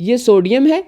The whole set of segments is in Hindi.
ये सोडियम है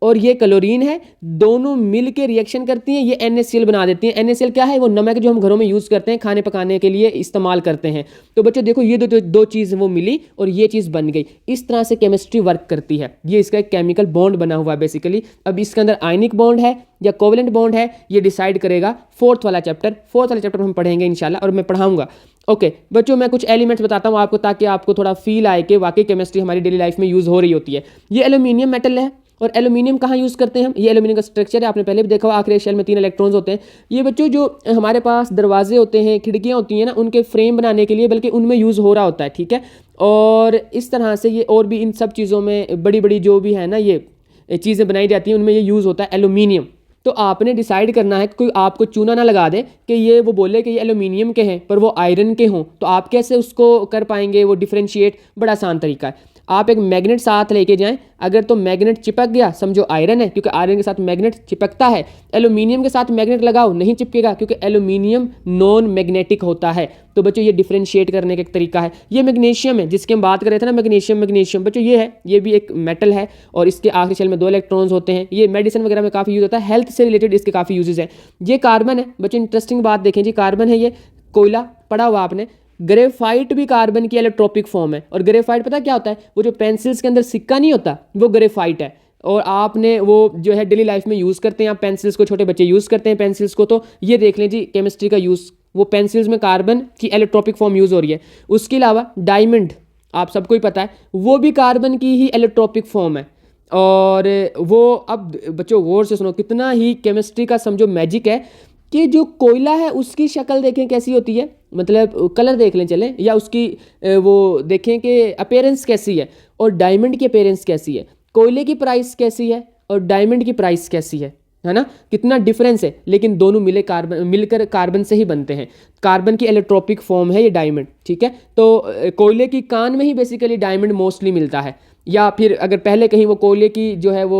और ये क्लोरीन है, दोनों मिल के रिएक्शन करती हैं, ये NaCl बना देती हैं। NaCl क्या है? वो नमक जो हम घरों में यूज़ करते हैं, खाने पकाने के लिए इस्तेमाल करते हैं। तो बच्चों देखो, ये दो चीज़ वो मिली और ये चीज़ बन गई। इस तरह से केमिस्ट्री वर्क करती है। ये इसका एक केमिकल बॉन्ड बना हुआ है बेसिकली। अब इसके अंदर आयनिक बॉन्ड है या कोवेलेंट बॉन्ड है, ये डिसाइड करेगा फोर्थ वाला चैप्टर हम पढ़ेंगे इंशाल्लाह, और मैं पढ़ाऊंगा। ओके बच्चों, मैं कुछ एलिमेंट्स बताता हूँ आपको, ताकि आपको थोड़ा फील आए कि वाकई केमिस्ट्री हमारी डेली लाइफ में यूज़ हो रही होती है। ये एल्यूमिनियम मेटल है, और एल्यूमिनियम कहाँ यूज़ करते हैं हम? ये एल्यूमिनियम का स्ट्रक्चर है, आपने पहले भी देखा हुआ, आखिरी शेल में 3 इलेक्ट्रॉन्स होते हैं। ये बच्चों जो हमारे पास दरवाजे होते हैं, खिड़कियाँ होती हैं ना, उनके फ्रेम बनाने के लिए बल्कि उनमें यूज़ हो रहा होता है, ठीक है। और इस तरह से ये और भी इन सब चीज़ों में बड़ी बड़ी जो भी है ना ये चीज़ें बनाई जाती हैं, उनमें ये यूज़ होता है एल्यूमिनियम। तो आपने डिसाइड करना है, कोई आपको चूना ना लगा दे कि ये वो बोले कि ये एल्यूमिनियम के हैं पर वो आयरन के हों, तो आप कैसे उसको कर पाएंगे वो डिफ्रेंशिएट? बड़ा आसान तरीका है, आप एक मैग्नेट साथ लेके जाएं, अगर तो मैग्नेट चिपक गया समझो आयरन है, क्योंकि आयरन के साथ मैग्नेट चिपकता है। एल्यूमिनियम के साथ मैग्नेट लगाओ, नहीं चिपकेगा, क्योंकि एल्यूमिनियम नॉन मैग्नेटिक होता है। तो बच्चों ये डिफ्रेंशिएट करने का एक तरीका है। ये मैग्नीशियम है जिसकी हम बात कर रहे थे ना, मैग्नीशियम बच्चों ये है, ये भी एक मेटल है और इसके आखिरी शेल में 2 इलेक्ट्रॉन्स होते हैं। ये मेडिसिन वगैरह में काफ़ी यूज़ होता है, हेल्थ से रिलेटेड इसके काफ़ी यूजेस हैं। ये कार्बन है बच्चों, इंटरेस्टिंग बात देखें जी, कार्बन है, ये कोयला पढ़ा हुआ आपने। ग्रेफाइट भी कार्बन की एलोट्रोपिक फॉर्म है, और ग्रेफाइट पता क्या होता है? वो जो पेंसिल्स के अंदर सिक्का नहीं होता, वो ग्रेफाइट है। और आपने वो जो है डेली लाइफ में यूज़ करते हैं, आप पेंसिल्स को, छोटे बच्चे यूज़ करते हैं पेंसिल्स को, तो ये देख लें जी केमिस्ट्री का यूज़, वो पेंसिल्स में कार्बन की एलोट्रोपिक फॉर्म यूज़ हो रही है। उसके अलावा डायमंड, आप सबको ही पता है, वो भी कार्बन की ही एलोट्रोपिक फॉर्म है। और वो, अब बच्चों गौर से सुनो, कितना ही केमिस्ट्री का समझो मैजिक है कि जो कोयला है उसकी शक्ल देखें कैसी होती है, मतलब कलर देख लें चलें, या उसकी वो देखें कि अपीयरेंस कैसी है, और डायमंड की अपीयरेंस कैसी है, कोयले की प्राइस कैसी है और डायमंड की प्राइस कैसी है ना, कितना डिफरेंस है। लेकिन दोनों मिलकर कार्बन से ही बनते हैं। कार्बन की एलोट्रोपिक फॉर्म है ये डायमंड, ठीक है। तो कोयले की कान में ही बेसिकली डायमंड मोस्टली मिलता है, या फिर अगर पहले कहीं वो कोयले की जो है वो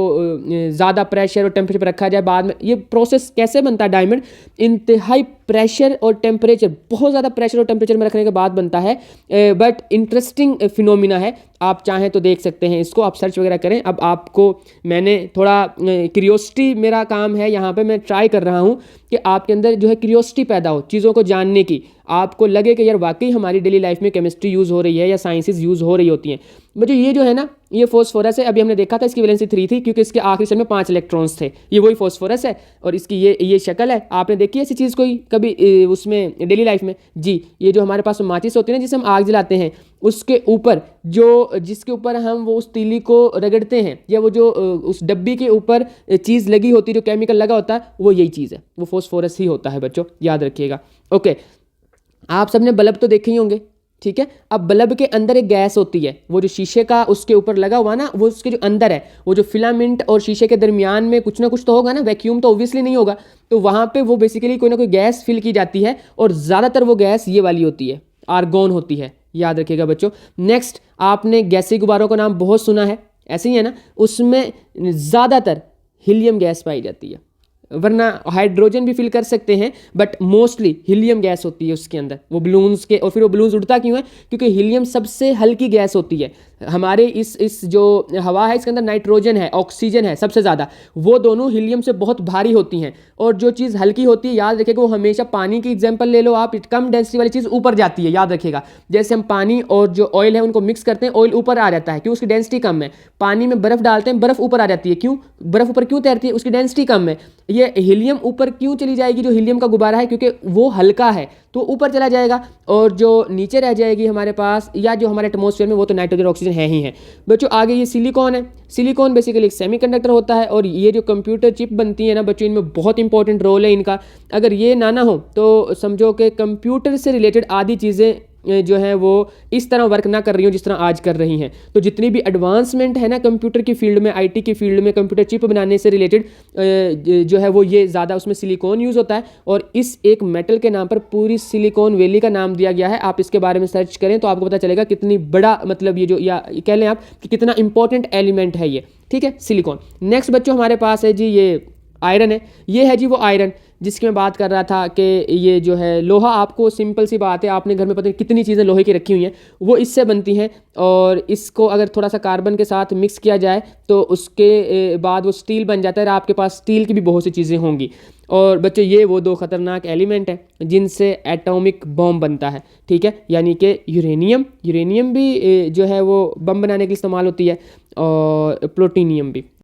ज़्यादा प्रेशर और टेम्परेचर पर रखा जाए, बाद में ये प्रोसेस कैसे बनता है डायमंड? इंतहाई प्रेशर और टेम्परेचर, बहुत ज़्यादा प्रेशर और टेम्परेचर में रखने के बाद बनता है। बट इंटरेस्टिंग फिनोमिना है, आप चाहें तो देख सकते हैं इसको, आप सर्च वगैरह करें। अब आपको मैंने थोड़ा क्यूरियोसिटी मेरा काम है यहाँ पे, मैं ट्राई कर रहा हूँ कि आपके अंदर जो है क्यूरियोसिटी पैदा हो चीज़ों को जानने की, आपको लगे कि यार वाकई हमारी डेली लाइफ में केमिस्ट्री यूज़ हो रही है या साइंसेज यूज़ हो रही होती हैं। मुझे ये जो है ना, ये फॉस्फोरस है, अभी हमने देखा था इसकी वैलेंसी 3 थी, क्योंकि इसके आखिरी शेल में 5 इलेक्ट्रॉन्स थे। ये वही फॉस्फोरस है और इसकी ये शक्ल है। आपने देखी है ऐसी चीज़ कोई कभी उसमें डेली लाइफ में? जी, ये जो हमारे पास माचिस होती है ना, जिसे हम आग जलाते हैं, उसके ऊपर जिसके ऊपर हम वो उस तीली को रगड़ते हैं, या वो जो उस डब्बी के ऊपर चीज़ लगी होती है, जो केमिकल लगा होता है, वो यही चीज़ है, वो फॉस्फोरस ही होता है बच्चों, याद रखिएगा। ओके, आप सबने बल्ब तो देखे ही होंगे, ठीक है। अब बल्ब के अंदर एक गैस होती है, वो जो शीशे का उसके ऊपर लगा हुआ ना, वो उसके जो अंदर है, वो जो फिलामेंट और शीशे के दरमियान में कुछ ना कुछ तो होगा ना, वैक्यूम तो ऑब्वियसली नहीं होगा, तो वहाँ पे वो बेसिकली कोई ना कोई गैस फिल की जाती है, और ज़्यादातर वो गैस ये वाली होती है, आर्गोन होती है, याद रखिएगा बच्चों। नेक्स्ट, आपने गैसीय गुब्बारों का नाम बहुत सुना है, ऐसे ही है ना, उसमें ज़्यादातर हीलियम गैस पाई जाती है, वरना हाइड्रोजन भी फिल कर सकते हैं, बट मोस्टली हीलियम गैस होती है उसके अंदर, वो बलून्स के। और फिर वो बलून्स उड़ता क्यों है? क्योंकि हीलियम सबसे हल्की गैस होती है। हमारे इस जो हवा है, इसके अंदर नाइट्रोजन है, ऑक्सीजन है सबसे ज़्यादा, वो दोनों हीलियम से बहुत भारी होती हैं। और जो चीज़ हल्की होती है, याद रखिएगा, वो हमेशा पानी की एग्जाम्पल ले लो आप, कम डेंसिटी वाली चीज़ ऊपर जाती है, याद रखिएगा। जैसे हम पानी और जो ऑयल है उनको मिक्स करते हैं, ऑयल ऊपर आ जाता है, क्यों? उसकी डेंसिटी कम है। पानी में बर्फ़ डालते हैं, बर्फ़ ऊपर आ जाती है, क्यों? बर्फ़ ऊपर क्यों तैरती है? उसकी डेंसिटी कम है। ये हीलियम ऊपर क्यों चली जाएगी, जो हीलियम का गुब्बारा है? क्योंकि वो हल्का है, तो ऊपर चला जाएगा, और जो नीचे रह जाएगी हमारे पास, या जो हमारे एटमॉस्फेयर में, वो तो नाइट्रोजन ऑक्सीजन है ही है बच्चों। आगे ये सिलिकॉन है। सिलिकॉन बेसिकली एक सेमीकंडक्टर होता है, और ये जो कंप्यूटर चिप बनती है ना बच्चों, इनमें बहुत इंपॉर्टेंट रोल है इनका। अगर ये ना हो तो समझो कि कंप्यूटर से रिलेटेड आधी चीज़ें जो है वो इस तरह वर्क ना कर रही हो जिस तरह आज कर रही हैं। तो जितनी भी एडवांसमेंट है ना कंप्यूटर की फील्ड में, आईटी की फील्ड में, कंप्यूटर चिप बनाने से रिलेटेड जो है वो ये ज़्यादा उसमें सिलिकॉन यूज़ होता है, और इस एक मेटल के नाम पर पूरी सिलिकॉन वैली का नाम दिया गया है। आप इसके बारे में सर्च करें तो आपको पता चलेगा कितनी बड़ा, मतलब ये जो, या कह लें आप कि कितना इंपॉर्टेंट एलिमेंट है ये, ठीक है, सिलिकॉन। नेक्स्ट बच्चों हमारे पास है जी ये आयरन है। ये है जी वो आयरन, जिसकी मैं बात कर रहा था कि ये जो है लोहा, आपको सिंपल सी बात है, आपने घर में पता नहीं कितनी चीज़ें लोहे की रखी हुई हैं, वो इससे बनती हैं। और इसको अगर थोड़ा सा कार्बन के साथ मिक्स किया जाए तो उसके बाद वो स्टील बन जाता है, और आपके पास स्टील की भी बहुत सी चीज़ें होंगी। और बच्चों ये वो दो खतरनाक एलिमेंट हैं जिनसे एटॉमिक बॉम्ब बनता है, ठीक है। यानी कि यूरेनियम भी जो है वो बम बनाने के लिए इस्तेमाल होती है, और प्लूटोनियम भी।